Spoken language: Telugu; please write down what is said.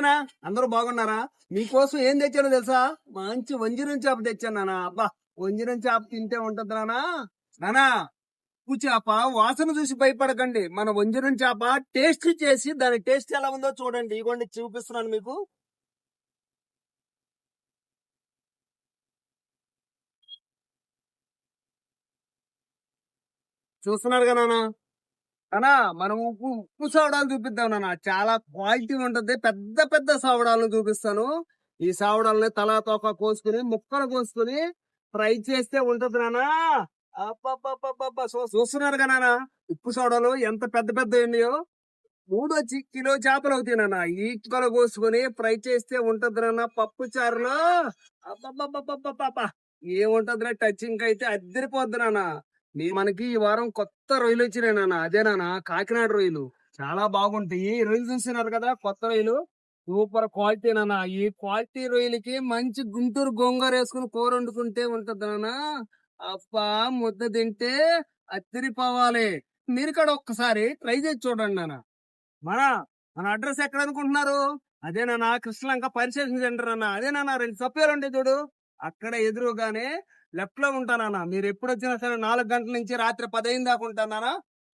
నానా, అందరూ బాగున్నారా? మీకోసం ఏం తెచ్చానో తెలుసా? మంచి వంజరం చేప తెచ్చాను నానా. అబ్బా, వంజరం చేప తింటే ఉంటది నానా. నానా, ఉప్పు చేప వాసన చూసి భయపడకండి. మన వంజరం చేప టేస్ట్ చేసి దాని టేస్ట్ ఎలా ఉందో చూడండి. ఇగోండి చూపిస్తున్నాను మీకు. చూస్తున్నారు కదా నానా. నానా, మనం ఉప్పు ఉప్పు సవడాలు చూపిద్దాం నాన్న. చాలా క్వాలిటీ ఉంటది. పెద్ద పెద్ద సవడాలను చూపిస్తాను. ఈ సవడాలని తలా తోక కోసుకుని ముక్కలు కోసుకుని ఫ్రై చేస్తే ఉంటది నానా. అబ్బబ్బబ్బబ్బబ్బ! చూస్తున్నారు కదా నాన్న, ఉప్పు సవడాలు ఎంత పెద్ద పెద్ద ఉన్నాయో. మూడు వచ్చి కిలో చేపలు అవుతాయి నాన్న. ఈ ముక్కలు కోసుకుని ఫ్రై చేస్తే ఉంటది నాన్న పప్పు చారులో. అబ్బబ్బబ్బబ్బబ్బబ్బ! ఏముంటది టచింగ్ అయితే అద్దరిపోద్ది నాన్న. మనకి ఈ వారం కొత్త రొయ్యలు వచ్చినాయి నాన్న. అదే నాన్న, కాకినాడ రొయ్యలు చాలా బాగుంటాయి. ఈ రొయ్యలు చూస్తున్నారు కదా, కొత్త రొయ్యలు. సూపర్ క్వాలిటీ నాన్న. ఈ క్వాలిటీ రొయ్యలకి మంచి గుంటూరు గోంగూర వేసుకుని కూర వండుకుంటే ఉంటది నాన్న. అబ్బా, ముద్ద తింటే అద్దరిపోవాలి. మీరు కూడా ఒక్కసారి ట్రై చేసి చూడండి నాన్న. మన మన అడ్రస్ ఎక్కడ అనుకుంటున్నారు? అదేనా, కృష్ణలంక పరిశీలన సెంటర్ అన్న. అదేనా, రెండు సభ్యులు ఉంటే చూడు, అక్కడ ఎదురుగానే లెఫ్ట్ లో ఉంటానన్నా. మీరు ఎప్పుడు వచ్చినా సరే 4 గంటల నుంచి రాత్రి 10 దాకా ఉంటానా.